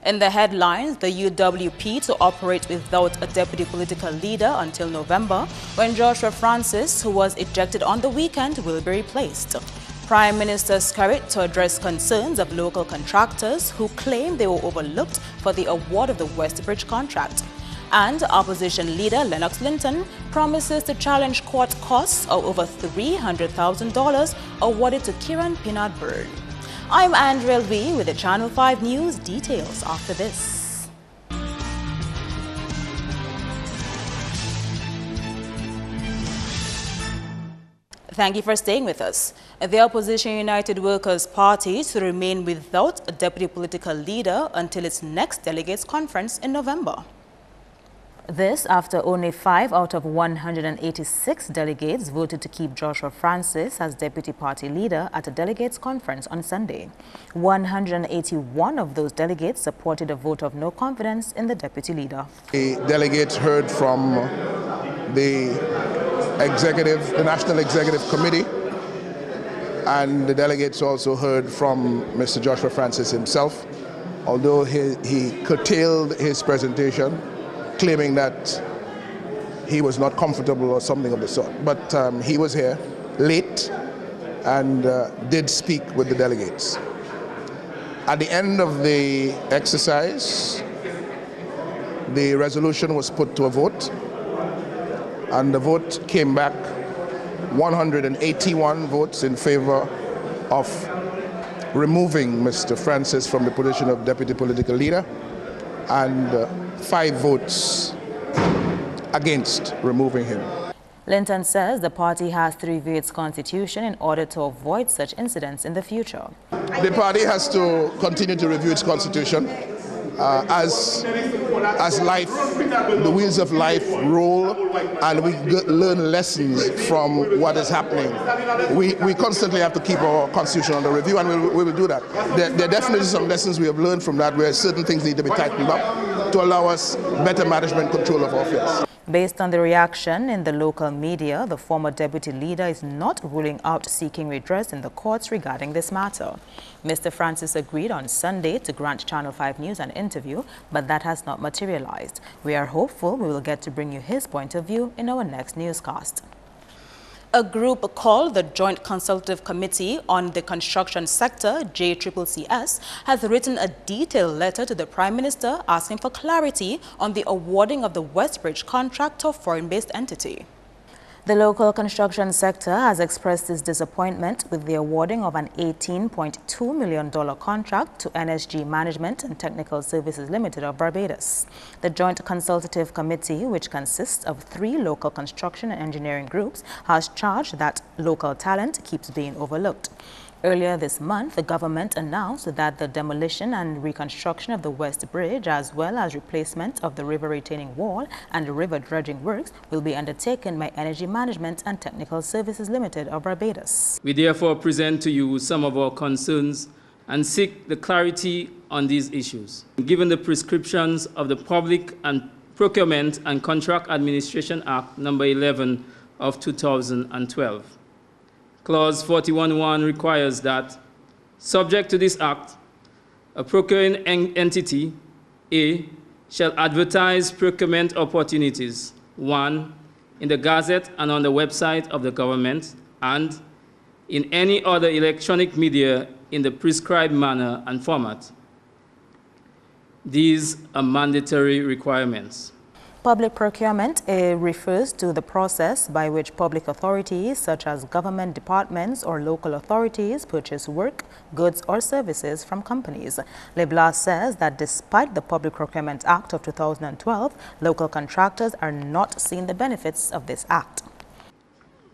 In the headlines, the UWP to operate without a deputy political leader until November, when Joshua Francis, who was ejected on the weekend, will be replaced. Prime Minister Skerrit to address concerns of local contractors who claim they were overlooked for the award of the Westbridge contract. And opposition leader Lennox Linton promises to challenge court costs of over $300,000 awarded to Kiran Pinard Bird. I'm Andrea V with the Channel 5 News. Details after this. Thank you for staying with us. The Opposition United Workers' Party to remain without a deputy political leader until its next delegates conference in November. This after only 5 out of 186 delegates voted to keep Joshua Francis as deputy party leader at a delegates conference on Sunday. 181 of those delegates supported a vote of no confidence in the deputy leader. The delegates heard from the National Executive Committee, and the delegates also heard from Mr. Joshua Francis himself, although he curtailed his presentation, claiming that he was not comfortable or something of the sort. But he was here late and did speak with the delegates. At the end of the exercise, the resolution was put to a vote, and the vote came back 181 votes in favor of removing Mr. Francis from the position of deputy political leader, and 5 votes against removing him. Linton says the party has to review its constitution in order to avoid such incidents in the future. The party has to continue to review its constitution as life, the wheels of life roll, and we learn lessons from what is happening. We constantly have to keep our constitution under review, and we will do that. There are definitely some lessons we have learned from that, where certain things need to be tightened up to allow us better management control of our affairs. Based on the reaction in the local media, the former deputy leader is not ruling out seeking redress in the courts regarding this matter. Mr. Francis agreed on Sunday to grant Channel 5 News an interview, but that has not materialized. We are hopeful we will get to bring you his point of view in our next newscast. A group called the Joint Consultative Committee on the Construction Sector, JCCCS, has written a detailed letter to the Prime Minister asking for clarity on the awarding of the Westbridge contract to a foreign-based entity. The local construction sector has expressed its disappointment with the awarding of an $18.2 million contract to NSG Management and Technical Services Limited of Barbados. The Joint Consultative Committee, which consists of 3 local construction and engineering groups, has charged that local talent keeps being overlooked. Earlier this month, the government announced that the demolition and reconstruction of the West Bridge, as well as replacement of the river retaining wall and river dredging works, will be undertaken by Energy Management and Technical Services Limited of Barbados. We therefore present to you some of our concerns and seek the clarity on these issues. Given the prescriptions of the Public and Procurement and Contract Administration Act No. 11 of 2012. Clause 41.1 requires that, subject to this Act, a procuring entity, A, shall advertise procurement opportunities, 1, in the Gazette and on the website of the government, and in any other electronic media in the prescribed manner and format. These are mandatory requirements. Public procurement refers to the process by which public authorities, such as government departments or local authorities, purchase work, goods or services from companies. Leblas says that despite the Public Procurement Act of 2012, local contractors are not seeing the benefits of this act.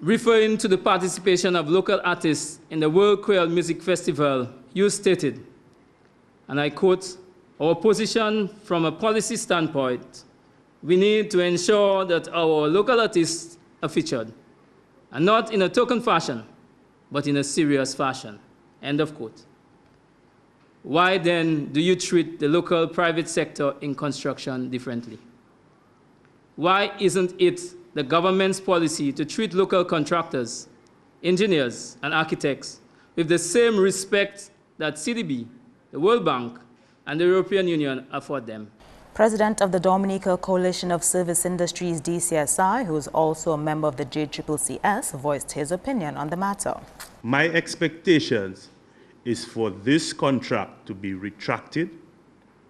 Referring to the participation of local artists in the World Creole Music Festival, you stated, and I quote, "Our position from a policy standpoint, we need to ensure that our local artists are featured, and not in a token fashion, but in a serious fashion." End of quote. Why then do you treat the local private sector in construction differently? Why isn't it the government's policy to treat local contractors, engineers, and architects with the same respect that CDB, the World Bank, and the European Union afford them. President of the Dominica Coalition of Service Industries, DCSI, who is also a member of the JCCC, voiced his opinion on the matter. My expectations is for this contract to be retracted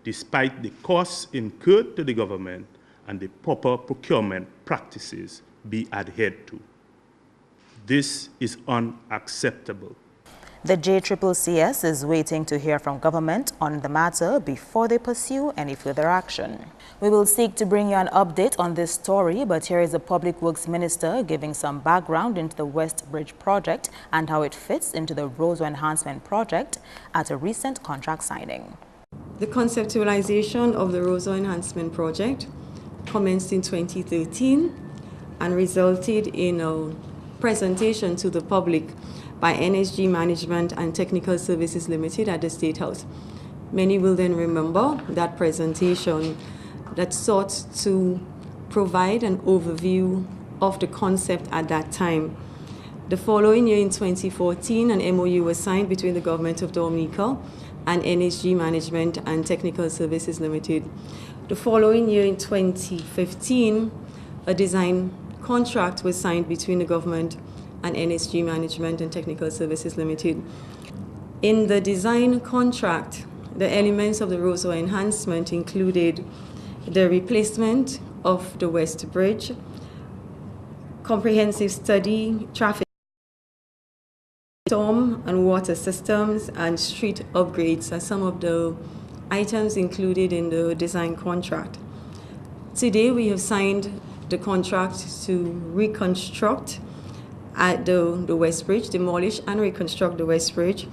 despite the costs incurred to the government and the proper procurement practices be adhered to. This is unacceptable. The JCCC is waiting to hear from government on the matter before they pursue any further action. We will seek to bring you an update on this story, but here is the Public Works Minister giving some background into the West Bridge project and how it fits into the Roseau Enhancement project at a recent contract signing. The conceptualization of the Roseau Enhancement project commenced in 2013 and resulted in a presentation to the public by NSG Management and Technical Services Limited at the State House. Many will then remember that presentation that sought to provide an overview of the concept at that time. The following year, in 2014, an MOU was signed between the Government of Dominica and NSG Management and Technical Services Limited. The following year, in 2015, a design contract was signed between the government and NSG Management and Technical Services Limited. In the design contract, the elements of the Roseau enhancement included the replacement of the West Bridge, comprehensive study, traffic, storm and water systems, and street upgrades are some of the items included in the design contract. Today, we have signed the contract to reconstruct at the West Bridge, demolish and reconstruct the West Bridge,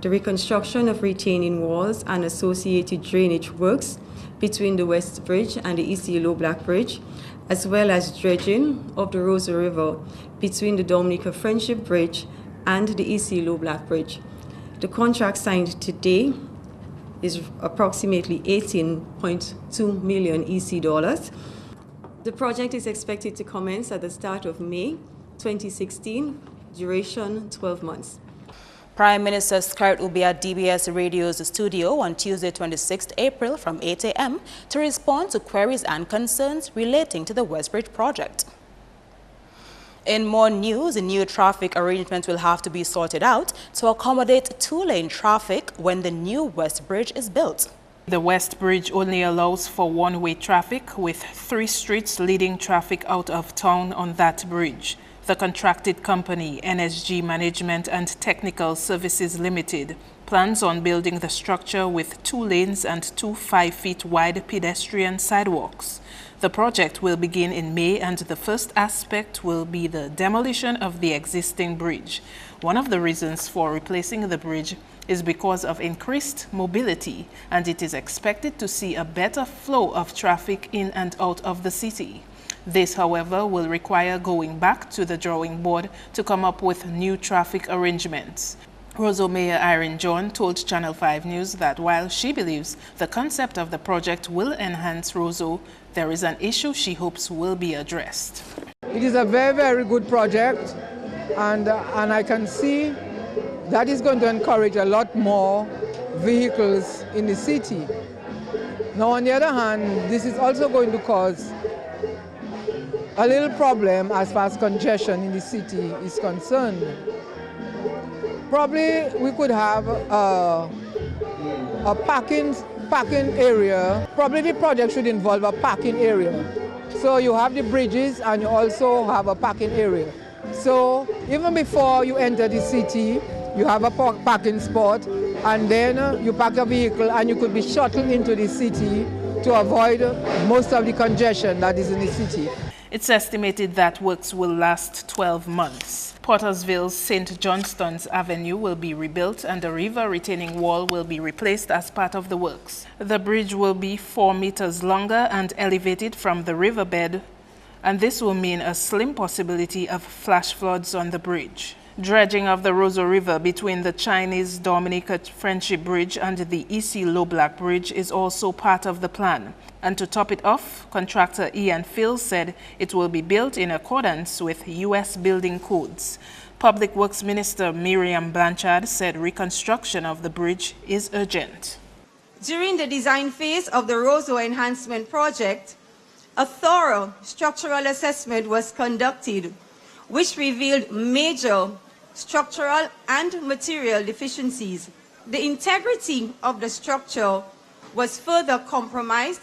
the reconstruction of retaining walls and associated drainage works between the West Bridge and the EC Low Black Bridge, as well as dredging of the Roseau River between the Dominica Friendship Bridge and the EC Low Black Bridge. The contract signed today is approximately 18.2 million EC dollars. The project is expected to commence at the start of May 2016, duration 12 months. Prime Minister Skirt will be at DBS Radio's studio on Tuesday, 26th April from 8 a.m. to respond to queries and concerns relating to the West Bridge project. In more news, new traffic arrangements will have to be sorted out to accommodate two-lane traffic when the new West Bridge is built. The West Bridge only allows for one-way traffic, with 3 streets leading traffic out of town on that bridge. The contracted company, NSG Management and Technical Services Limited, plans on building the structure with 2 lanes and 2 5-feet-wide pedestrian sidewalks. The project will begin in May, and the first aspect will be the demolition of the existing bridge. One of the reasons for replacing the bridge is because of increased mobility, and it is expected to see a better flow of traffic in and out of the city. This, however, will require going back to the drawing board to come up with new traffic arrangements. Roseau Mayor Irene John told Channel 5 News that while she believes the concept of the project will enhance Roseau, there is an issue she hopes will be addressed. It is a very, very good project, and I can see that is going to encourage a lot more vehicles in the city. Now, on the other hand, this is also going to cause a little problem as far as congestion in the city is concerned. Probably we could have a parking area. Probably the project should involve a parking area. So you have the bridges and you also have a parking area. So even before you enter the city, you have a parking spot, and then you park your vehicle and you could be shuttled into the city to avoid most of the congestion that is in the city. It's estimated that works will last 12 months. Pottersville's St. Johnston's Avenue will be rebuilt and the river retaining wall will be replaced as part of the works. The bridge will be 4 meters longer and elevated from the riverbed, and this will mean a slim possibility of flash floods on the bridge. Dredging of the Roseau River between the Chinese-Dominica Friendship Bridge and the EC Low Black Bridge is also part of the plan. And to top it off, contractor Ian Phil said it will be built in accordance with U.S. building codes. Public Works Minister Miriam Blanchard said reconstruction of the bridge is urgent. During the design phase of the Roseau Enhancement Project, a thorough structural assessment was conducted, which revealed major structural and material deficiencies. The integrity of the structure was further compromised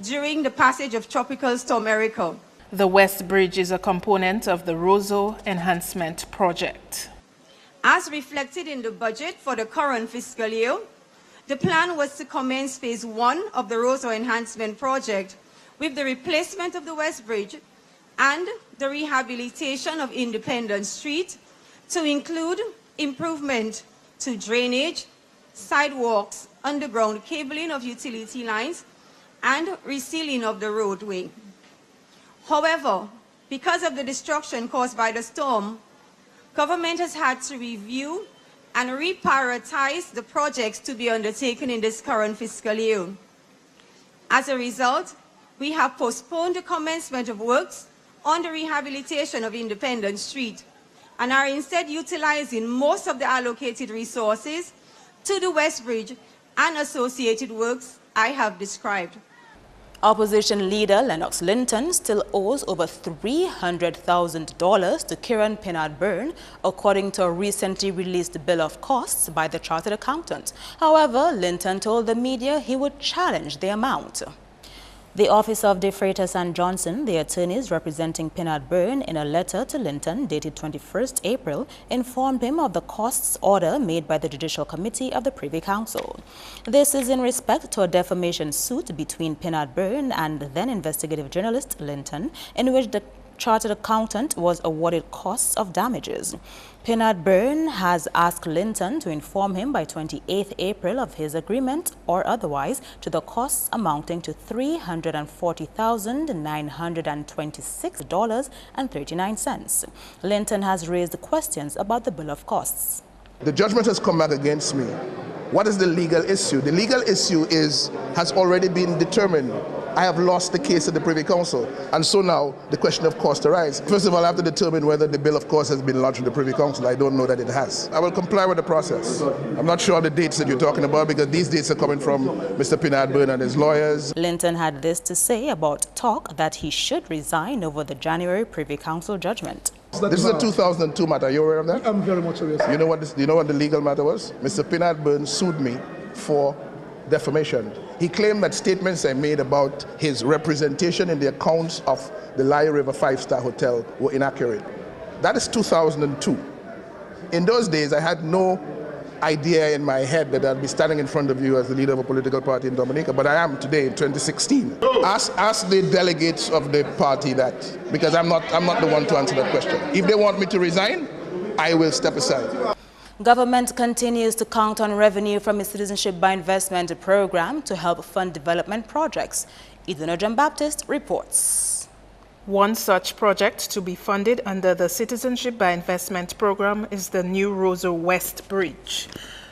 during the passage of Tropical Storm Erica. The West Bridge is a component of the Roseau Enhancement Project. As reflected in the budget for the current fiscal year, the plan was to commence phase 1 of the Roseau Enhancement Project with the replacement of the West Bridge and the rehabilitation of Independence Street to include improvement to drainage, sidewalks, underground cabling of utility lines, and resealing of the roadway. However, because of the destruction caused by the storm, government has had to review and reprioritize the projects to be undertaken in this current fiscal year. As a result, we have postponed the commencement of works on the rehabilitation of Independence Street and are instead utilizing most of the allocated resources to the West Bridge and associated works I have described. Opposition leader Lennox Linton still owes over $300,000 to Kieran Pinard-Byrne, according to a recently released bill of costs by the chartered accountant. However, Linton told the media he would challenge the amount. The Office of De Freitas and Johnson, the attorneys representing Pinard-Byrne, in a letter to Linton dated 21st April, informed him of the costs order made by the Judicial Committee of the Privy Council. This is in respect to a defamation suit between Pinard-Byrne and then investigative journalist Linton, in which the chartered accountant was awarded costs of damages. Pinard-Byrne has asked Linton to inform him by 28th April of his agreement or otherwise to the costs amounting to $340,926.39. Linton has raised questions about the bill of costs. The judgment has come back against me. What is the legal issue? The legal issue has already been determined. I have lost the case at the Privy Council, and so now the question of cost arises. First of all, I have to determine whether the bill of cost has been lodged in the Privy Council. I don't know that it has. I will comply with the process. I'm not sure of the dates that you're talking about, because these dates are coming from Mr. Pinard-Byrne and his lawyers. Linton had this to say about talk that he should resign over the January Privy Council judgment. This is a 2002 matter. Are you aware of that? I'm very much aware. You know what the legal matter was? Mr. Pinard-Byrne sued me for defamation. He claimed that statements I made about his representation in the accounts of the Lye River 5-star hotel were inaccurate. That is 2002. In those days, I had no idea in my head that I'd be standing in front of you as the leader of a political party in Dominica, but I am today in 2016. Ask the delegates of the party that, because I'm not the one to answer that question. If they want me to resign, I will step aside. Government continues to count on revenue from its Citizenship by Investment program to help fund development projects. Eden John Baptist reports. One such project to be funded under the Citizenship by Investment program is the new Roseau West Bridge.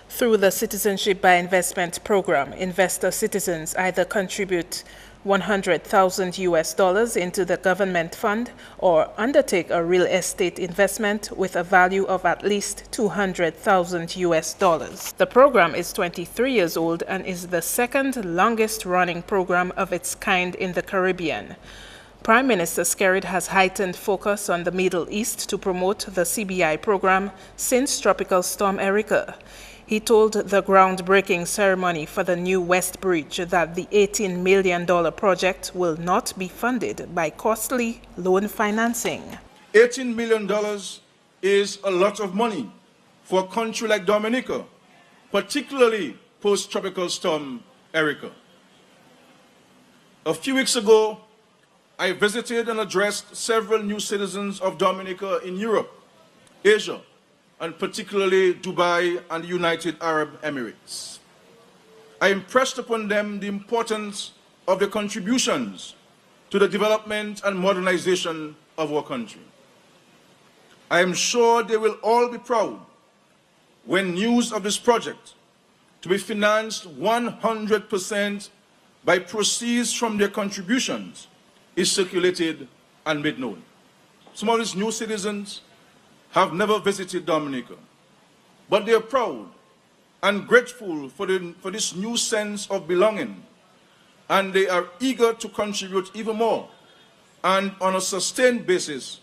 Through the Citizenship by Investment program, investor citizens either contribute $100,000 into the government fund or undertake a real estate investment with a value of at least $200,000. The program is 23 years old and is the second longest running program of its kind in the Caribbean. Prime Minister Skerrit has heightened focus on the Middle East to promote the CBI program since Tropical Storm Erica. He told the groundbreaking ceremony for the new West Bridge that the $18 million project will not be funded by costly loan financing. $18 million is a lot of money for a country like Dominica, particularly post-Tropical Storm Erica. A few weeks ago, I visited and addressed several new citizens of Dominica in Europe, Asia, and particularly Dubai and the United Arab Emirates. I impressed upon them the importance of the contributions to the development and modernization of our country. I am sure they will all be proud when news of this project, to be financed 100% by proceeds from their contributions, is circulated and made known. Some of these new citizens have never visited Dominica, but they are proud and grateful for this new sense of belonging, and they are eager to contribute even more and on a sustained basis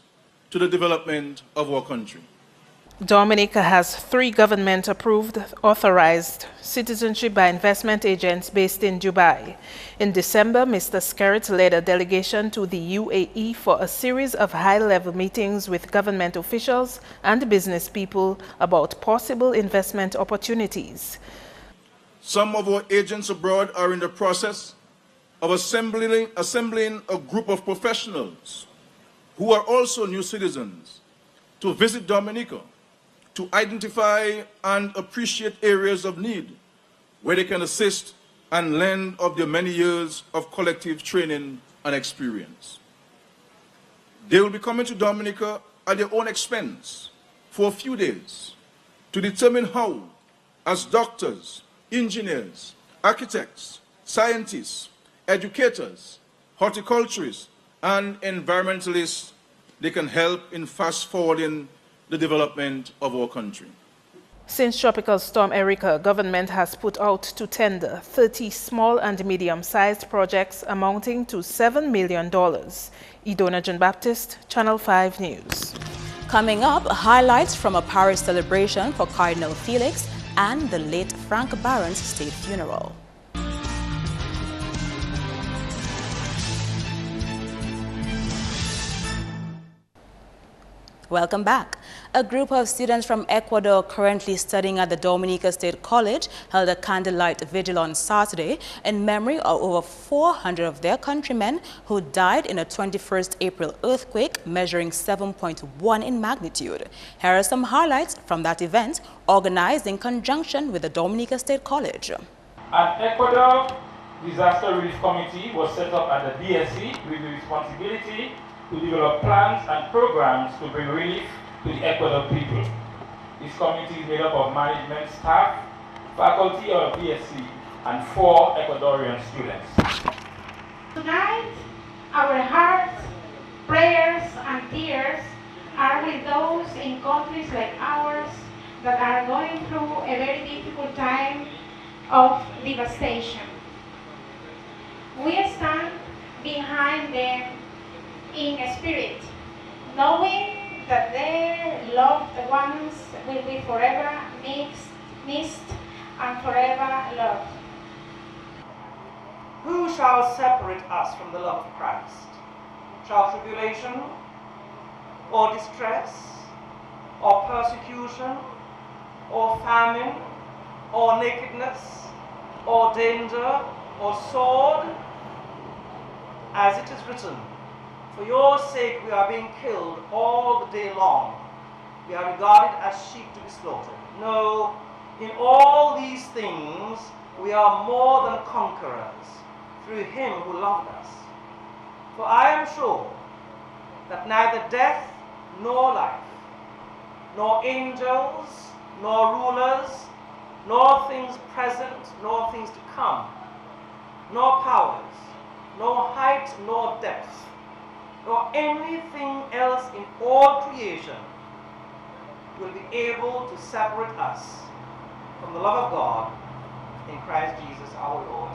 to the development of our country. Dominica has 3 government-approved, authorized citizenship by investment agents based in Dubai. In December, Mr. Skerritt led a delegation to the UAE for a series of high-level meetings with government officials and business people about possible investment opportunities. Some of our agents abroad are in the process of assembling a group of professionals who are also new citizens to visit Dominica, to identify and appreciate areas of need where they can assist and lend of their many years of collective training and experience. They will be coming to Dominica at their own expense for a few days to determine how, as doctors, engineers, architects, scientists, educators, horticulturists, and environmentalists, they can help in fast-forwarding the development of our country. Since Tropical Storm Erica, government has put out to tender 30 small and medium-sized projects amounting to $7 million. Idona John Baptist, Channel 5 News. Coming up, highlights from a Paris celebration for Cardinal Felix and the late Frank Barron's state funeral. Welcome back. A group of students from Ecuador currently studying at the Dominica State College held a candlelight vigil on Saturday in memory of over 400 of their countrymen who died in a 21st April earthquake measuring 7.1 in magnitude. Here are some highlights from that event organized in conjunction with the Dominica State College. At Ecuador, Disaster Relief Committee was set up at the DSC with the responsibility to develop plans and programs to bring relief to the Ecuador people. This committee is made up of management staff, faculty of BSc, and 4 Ecuadorian students. Tonight, our hearts, prayers, and tears are with those in countries like ours that are going through a very difficult time of devastation. We stand behind them in spirit, knowing that their loved ones will be forever missed and forever loved. Who shall separate us from the love of Christ? Shall tribulation, or distress, or persecution, or famine, or nakedness, or danger, or sword? As it is written, for your sake we are being killed all the day long. We are regarded as sheep to be slaughtered. No, in all these things we are more than conquerors through him who loved us. For I am sure that neither death nor life, nor angels, nor rulers, nor things present, nor things to come, nor powers, nor height, nor depth, nor anything else in all creation will be able to separate us from the love of God in Christ Jesus our Lord.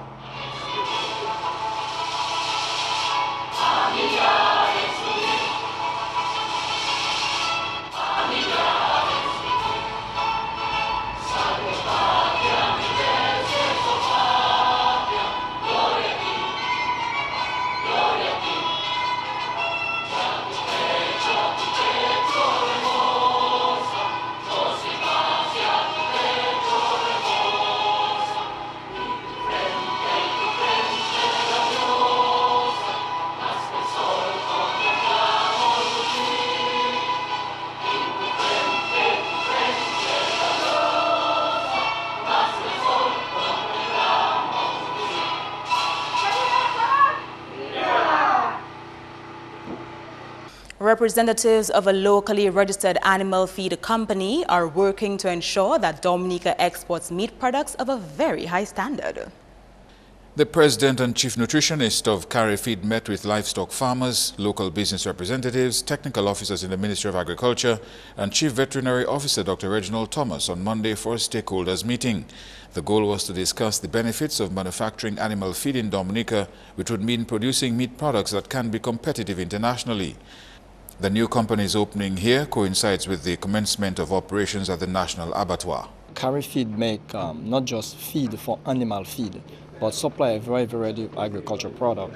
Representatives of a locally registered animal feed company are working to ensure that Dominica exports meat products of a very high standard. The president and chief nutritionist of Carry Feed met with livestock farmers, local business representatives, technical officers in the Ministry of Agriculture, and Chief Veterinary Officer Dr. Reginald Thomas on Monday for a stakeholders meeting. The goal was to discuss the benefits of manufacturing animal feed in Dominica, which would mean producing meat products that can be competitive internationally. The new company's opening here coincides with the commencement of operations at the National Abattoir. Carry Feed make not just feed for animal feed, but supply a very variety of agricultural product.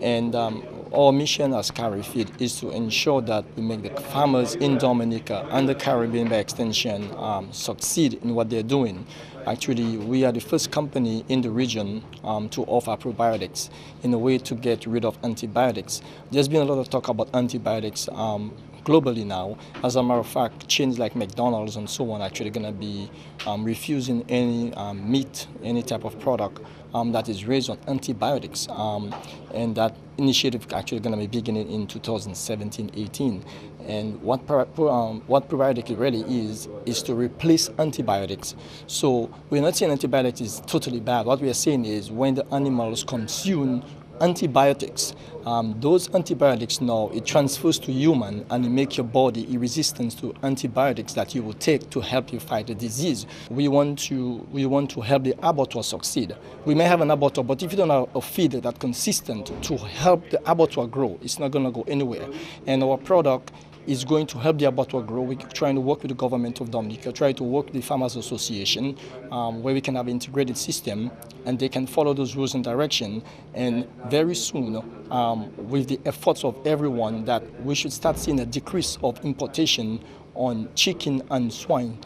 And our mission as Carry Feed is to ensure that we make the farmers in Dominica and the Caribbean by extension succeed in what they're doing. Actually, we are the first company in the region to offer probiotics in a way to get rid of antibiotics. There's been a lot of talk about antibiotics globally now. As a matter of fact, chains like McDonald's and so on are actually going to be refusing any meat, any type of product that is raised on antibiotics. And that initiative actually going to be beginning in 2017-18. And what probiotic really is to replace antibiotics. So we're not saying antibiotics is totally bad. What we are saying is when the animals consume antibiotics, those antibiotics now, it transfers to human and it makes your body resistant to antibiotics that you will take to help you fight the disease. We want to help the abattoir succeed. We may have an abattoir, but if you don't have a feed that's consistent to help the abattoir grow, it's not going to go anywhere. And our product is going to help the abattoir grow. We're trying to work with the government of Dominica, try to work with the Farmers Association, where we can have an integrated system and they can follow those rules and direction. And very soon, with the efforts of everyone, that we should start seeing a decrease of importation on chicken and swine.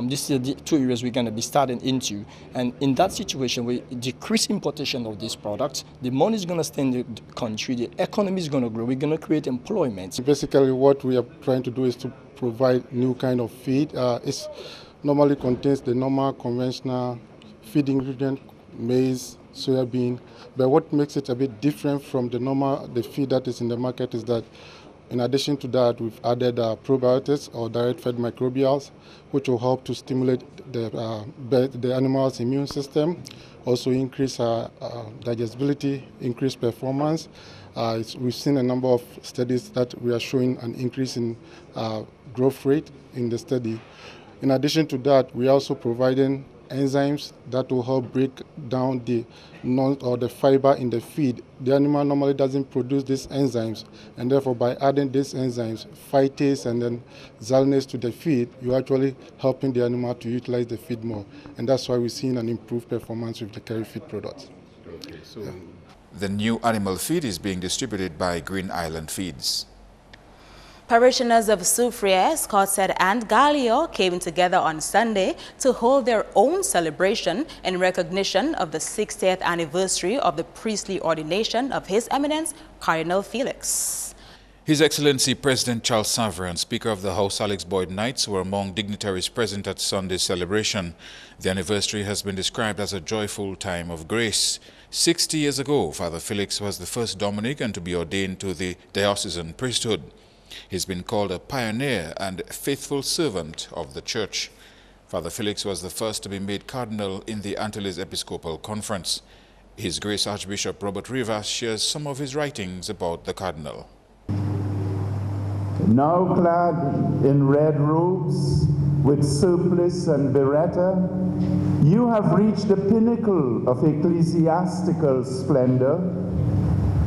This is the two areas we're going to be starting into. And in that situation, we decrease importation of these products. The money is going to stay in the country. The economy is going to grow. We're going to create employment. Basically, what we are trying to do is to provide new kind of feed. It normally contains the normal conventional feed ingredient, maize, soybean. But what makes it a bit different from the feed that is in the market is that in addition to that, we've added probiotics or direct-fed microbials, which will help to stimulate the animal's immune system, also increase digestibility, increase performance. We've seen a number of studies that we are showing an increase in growth rate in the study. In addition to that, we are also providing enzymes that will help break down the fiber in the feed. The animal normally doesn't produce these enzymes, and therefore by adding these enzymes, phytase and then xalanase to the feed, you're actually helping the animal to utilize the feed more. And that's why we're seeing an improved performance with the Carry Feed products. Okay, so the new animal feed is being distributed by Green Island Feeds. Parishioners of Soufriere, Scottshead and Gallia came together on Sunday to hold their own celebration in recognition of the 60th anniversary of the priestly ordination of His Eminence Cardinal Felix. His Excellency President Charles Savary and Speaker of the House Alex Boyd Knights were among dignitaries present at Sunday's celebration. The anniversary has been described as a joyful time of grace. 60 years ago, Father Felix was the first Dominican to be ordained to the diocesan priesthood. He's been called a pioneer and faithful servant of the Church. Father Felix was the first to be made cardinal in the Antilles Episcopal Conference. His Grace Archbishop Robert Rivas shares some of his writings about the cardinal. Now clad in red robes with surplice and biretta, you have reached the pinnacle of ecclesiastical splendor.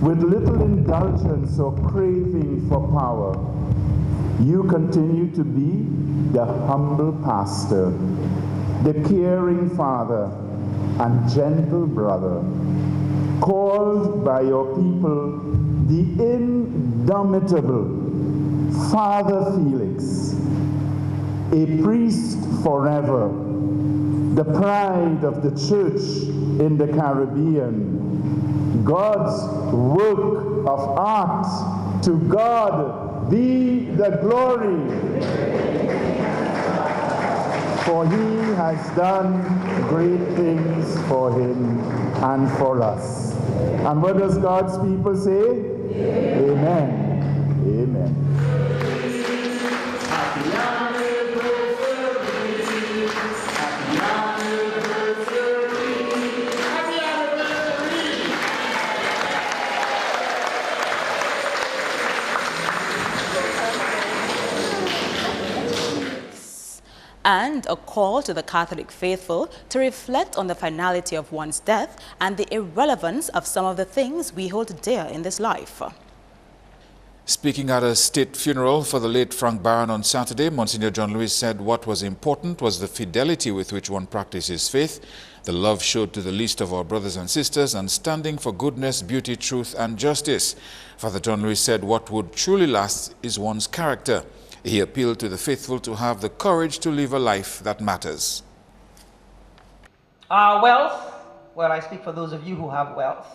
With little indulgence or craving for power, you continue to be the humble pastor, the caring father and gentle brother, called by your people the indomitable Father Felix, a priest forever, the pride of the Church in the Caribbean, God's work of art. To God be the glory. For He has done great things for Him and for us. And what does God's people say? Amen. Amen. and a call to the Catholic faithful to reflect on the finality of one's death and the irrelevance of some of the things we hold dear in this life. Speaking at a state funeral for the late Frank Barron on Saturday, Monsignor John Lewis said what was important was the fidelity with which one practices faith, the love showed to the least of our brothers and sisters, and standing for goodness, beauty, truth, and justice. Father John Lewis said what would truly last is one's character. He appealed to the faithful to have the courage to live a life that matters. Our wealth, well, I speak for those of you who have wealth.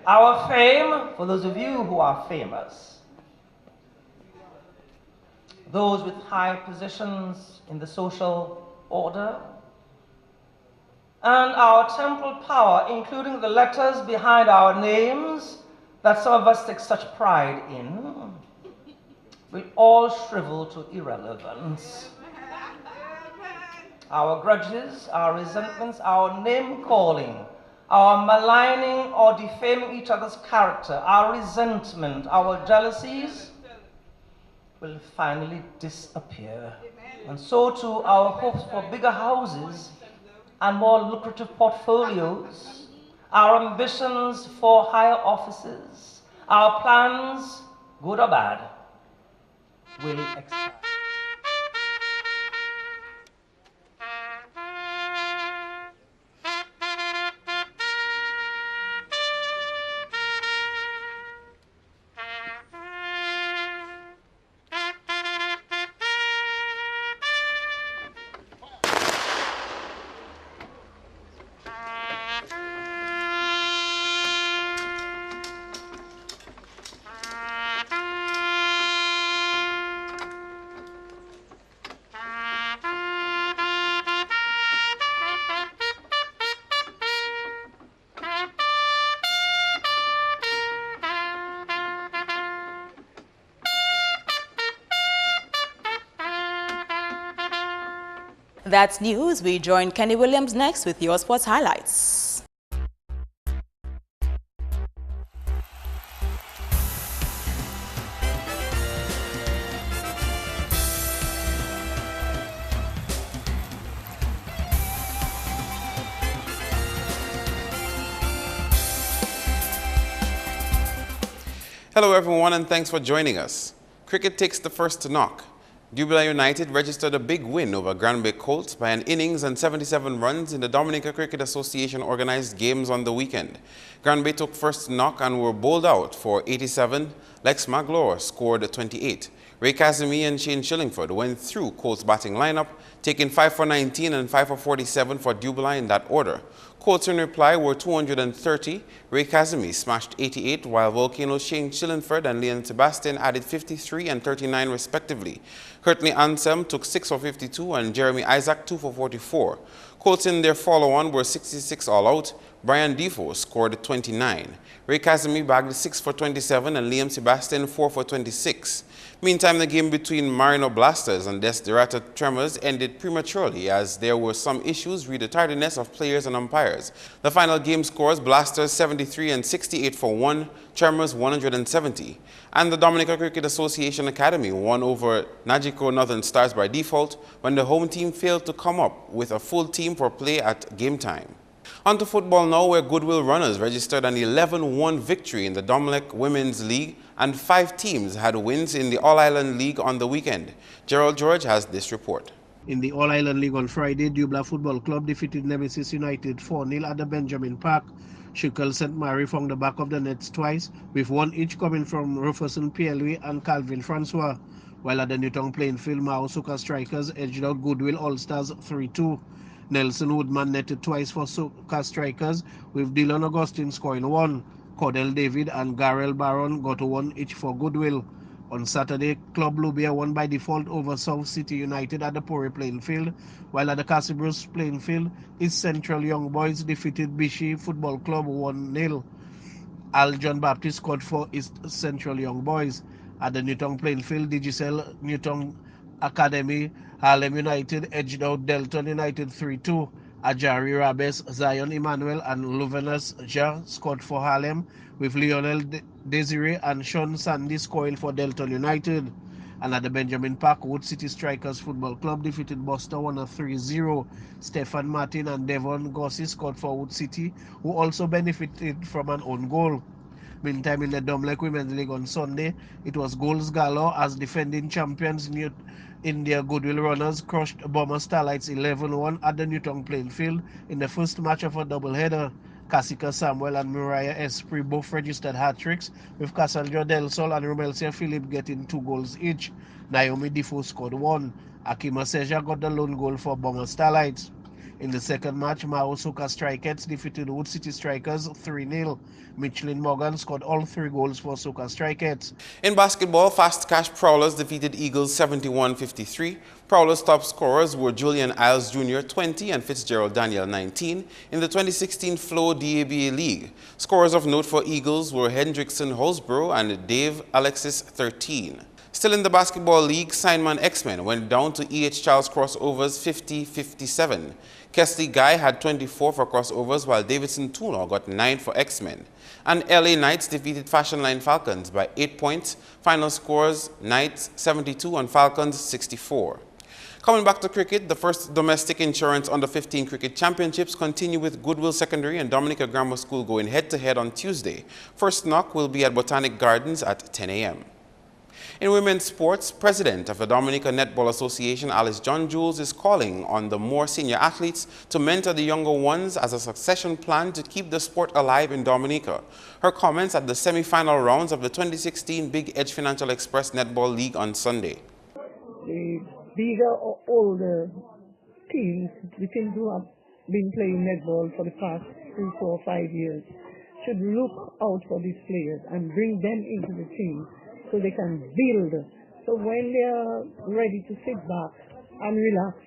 Our fame, for those of you who are famous. Those with high positions in the social order. And our temporal power, including the letters behind our names that some of us take such pride in, will all shrivel to irrelevance. Our grudges, our resentments, our name-calling, our maligning or defaming each other's character, our resentment, our jealousies will finally disappear. And so too our hopes for bigger houses and more lucrative portfolios, our ambitions for higher offices, our plans, good or bad, will expire. That's news. We join Kenny Williams next with your sports highlights. Hello everyone, and thanks for joining us. Cricket takes the first to knock. Dubai United registered a big win over Granby Colts by an innings and 77 runs in the Dominica Cricket Association organized games on the weekend. Granby took first to knock and were bowled out for 87. Lex Magloire scored 28. Ray Kazemi and Shane Shillingford went through Colts' batting lineup, taking 5 for 19 and 5 for 47 for Dubai in that order. Colts in reply were 230. Ray Kazemi smashed 88, while Volcano's Shane Shillingford and Leon Sebastian added 53 and 39 respectively. Courtney Ansem took 6 for 52 and Jeremy Isaac 2 for 44. Colts in their follow-on were 66 all out. Brian Defoe scored 29. Ray Kazemi bagged 6 for 27 and Liam Sebastian 4 for 26. Meantime, the game between Marino Blasters and Desiderata Tremors ended prematurely as there were some issues with the tardiness of players and umpires. The final game scores: Blasters 73 and 68 for 1, Tremors 170. And the Dominica Cricket Association Academy won over Nagico Northern Stars by default when the home team failed to come up with a full team for play at game time. On to football now, where Goodwill Runners registered an 11-1 victory in the Domlec Women's League, and 5 teams had wins in the All-Island League on the weekend. Gerald George has this report. In the All-Island League on Friday, Dubla Football Club defeated Nemesis United 4-0 at the Benjamin Park. Schuylkill St. Mary found the back of the nets twice, with one each coming from Rufferson Pierre-Louis and Calvin Francois, while at the Newton Playing Field, Maosuka Strikers edged out Goodwill All-Stars 3-2. Nelson Woodman netted twice for Soka Strikers, with Dylan Augustine scoring 1. Cordell David and Garel Baron got 1 each for Goodwill. On Saturday, Club Lubia won by default over South City United at the Pori Playing Field, while at the Cassibros Playing Field, East Central Young Boys defeated Bishi Football Club 1-0. Al John Baptist scored for East Central Young Boys. At the Newton Playing Field, Digicel Newton Academy, Harlem United edged out Delton United 3-2. Ajari Rabes, Zion Emmanuel and Luvenus Ja scored for Harlem, with Lionel Desiree and Sean Sandy scoring for Delton United. And at the Benjamin Park, Wood City Strikers Football Club defeated Buster 1-3-0. Stefan Martin and Devon Gossi scored for Wood City, who also benefited from an own goal. Meantime, in the Domlek Women's League on Sunday, it was goals galore as defending champions India Goodwill Runners crushed Bomber Starlights 11-1 at the Newton playing field in the first match of a doubleheader. Cassica Samuel and Mariah Esprit both registered hat-tricks, with Cassandra Del Sol and Romelcia Philip getting 2 goals each. Naomi Defoe scored 1. Akima Seja got the lone goal for Bomber Starlights. In the second match, Mao Soka Strikettes defeated Wood City Strikers 3-0. Michelin Morgan scored all 3 goals for Soka Strikettes. In basketball, Fast Cash Prowlers defeated Eagles 71-53. Prowlers' top scorers were Julian Iles Jr. 20 and Fitzgerald Daniel 19 in the 2016 Flow DABA League. Scorers of note for Eagles were Hendrickson Holsborough and Dave Alexis 13. Still in the basketball league, Signman X-Men went down to E.H. Charles crossovers 50-57. Kesley Guy had 24 for crossovers, while Davidson Tunor got 9 for X-Men. And LA Knights defeated Fashion Line Falcons by 8 points. Final scores, Knights 72 and Falcons 64. Coming back to cricket, the first domestic insurance under-15 cricket championships continue with Goodwill Secondary and Dominica Grammar School going head-to-head on Tuesday. First knock will be at Botanic Gardens at 10 a.m. In women's sports, President of the Dominica Netball Association, Alice John Jules, is calling on the more senior athletes to mentor the younger ones as a succession plan to keep the sport alive in Dominica. Her comments at the semi-final rounds of the 2016 Big Edge Financial Express Netball League on Sunday. The bigger or older teams, the teams who have been playing netball for the past 3, 4, 5 years, should look out for these players and bring them into the team, so they can build. So when they are ready to sit back and relax,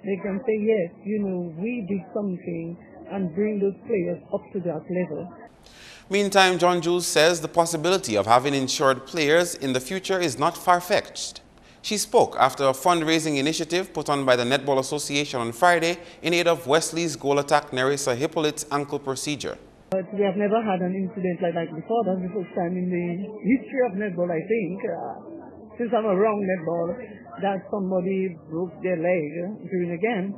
they can say, yes, you know, we did something, and bring those players up to that level. Meantime, John Jules says the possibility of having insured players in the future is not far-fetched. She spoke after a fundraising initiative put on by the Netball Association on Friday in aid of Wesley's goal attack Nerissa Hippolyte's ankle procedure. But we have never had an incident like that before. That's the first time in the history of netball, I think, since I'm around netball, that somebody broke their leg during a game.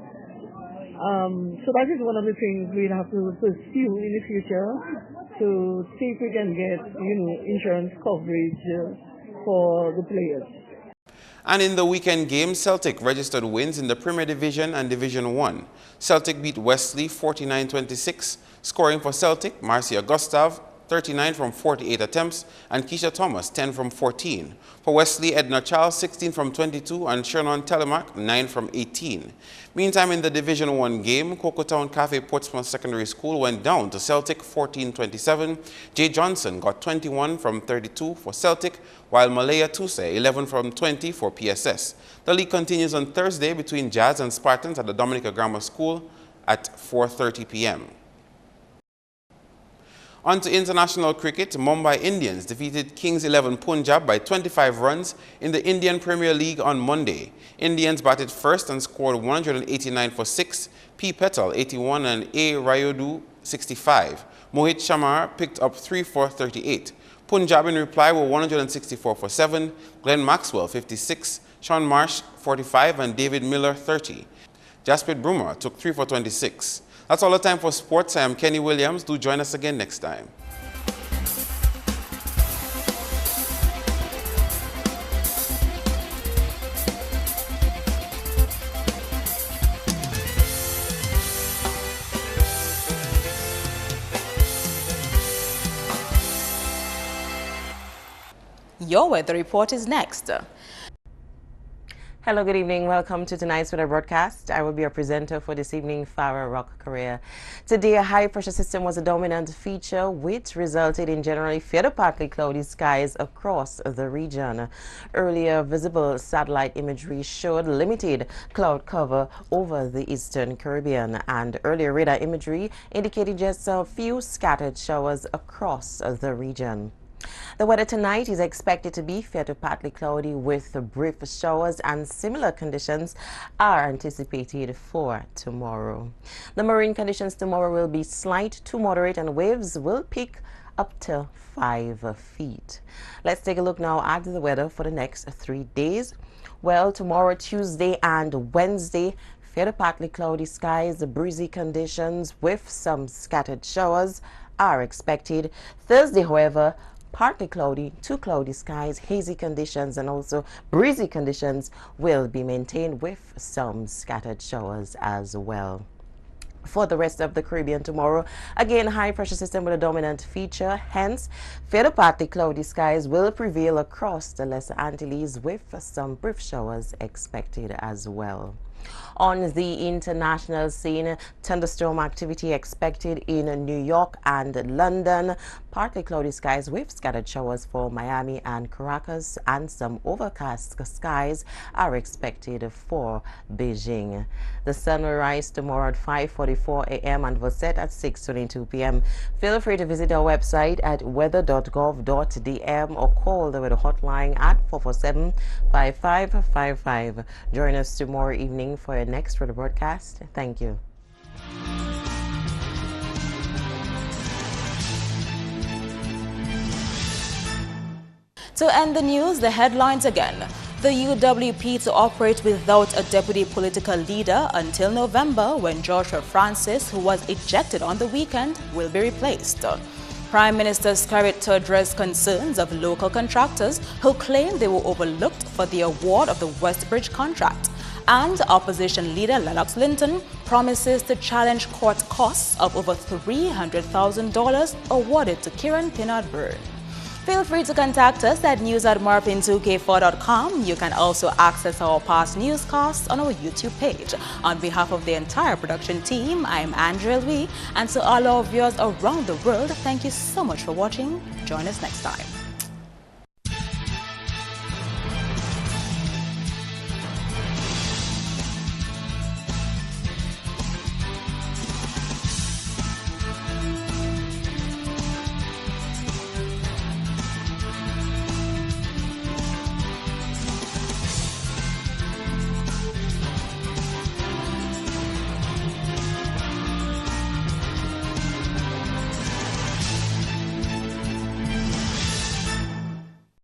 So that is one of the things we'll have to pursue in the future to see if we can get, you know, insurance coverage for the players. And in the weekend game, Celtic registered wins in the Premier Division and Division 1. Celtic beat Wesley 49-26. Scoring for Celtic, Marcia Gustav, 39 from 48 attempts, and Keisha Thomas, 10 from 14. For Wesley, Edna Charles, 16 from 22, and Shernon Telemark, 9 from 18. Meantime, in the Division 1 game, Cocotown Cafe Portsmouth Secondary School went down to Celtic 14-27. Jay Johnson got 21 from 32 for Celtic, while Malaya Tuse, 11 from 20 for PSS. The league continues on Thursday between Jazz and Spartans at the Dominica Grammar School at 4:30 p.m. On to international cricket, Mumbai Indians defeated Kings 11 Punjab by 25 runs in the Indian Premier League on Monday. Indians batted first and scored 189 for 6, P. Petal 81 and A. Rayudu 65. Mohit Shamar picked up 3 for 38. Punjab in reply were 164 for 7, Glenn Maxwell 56, Sean Marsh 45 and David Miller 30. Jasprit Brummer took 3 for 26. That's all the time for sports. I am Kenny Williams. Do join us again next time. Your weather report is next. Hello, good evening. Welcome to tonight's weather broadcast. I will be your presenter for this evening, Farah Rock Korea. Today, a high-pressure system was a dominant feature, which resulted in generally fair to partly cloudy skies across the region. Earlier visible satellite imagery showed limited cloud cover over the eastern Caribbean, and earlier radar imagery indicated just a few scattered showers across the region. The weather tonight is expected to be fair to partly cloudy with brief showers, and similar conditions are anticipated for tomorrow. The marine conditions tomorrow will be slight to moderate, and waves will peak up to 5 feet. Let's take a look now at the weather for the next 3 days. Well, tomorrow, Tuesday and Wednesday, fair to partly cloudy skies, breezy conditions with some scattered showers are expected. Thursday, however, partly cloudy to cloudy skies, hazy conditions, and also breezy conditions will be maintained with some scattered showers as well. For the rest of the Caribbean tomorrow, again, high pressure system with a dominant feature, hence fair to partly cloudy skies will prevail across the Lesser Antilles with some brief showers expected as well. On the international scene, thunderstorm activity expected in New York and London. Partly cloudy skies with scattered showers for Miami and Caracas, and some overcast skies are expected for Beijing. The sun will rise tomorrow at 5:44 a.m. and will set at 6:22 p.m. Feel free to visit our website at weather.gov.dm or call the weather hotline at 447-5555. Join us tomorrow evening for your next weather broadcast. Thank you. To end the news, the headlines again. The UWP to operate without a deputy political leader until November, when Joshua Francis, who was ejected on the weekend, will be replaced. Prime Minister scurried to address concerns of local contractors who claim they were overlooked for the award of the West Bridge contract. And opposition leader Lennox Linton promises to challenge court costs of over $300,000 awarded to Kieran Pinard-Byrne. Feel free to contact us at news@MarpinNewsApril25th2k16. You can also access our past newscasts on our YouTube page. On behalf of the entire production team, I'm Andrea Louis, and to all our viewers around the world, thank you so much for watching. Join us next time.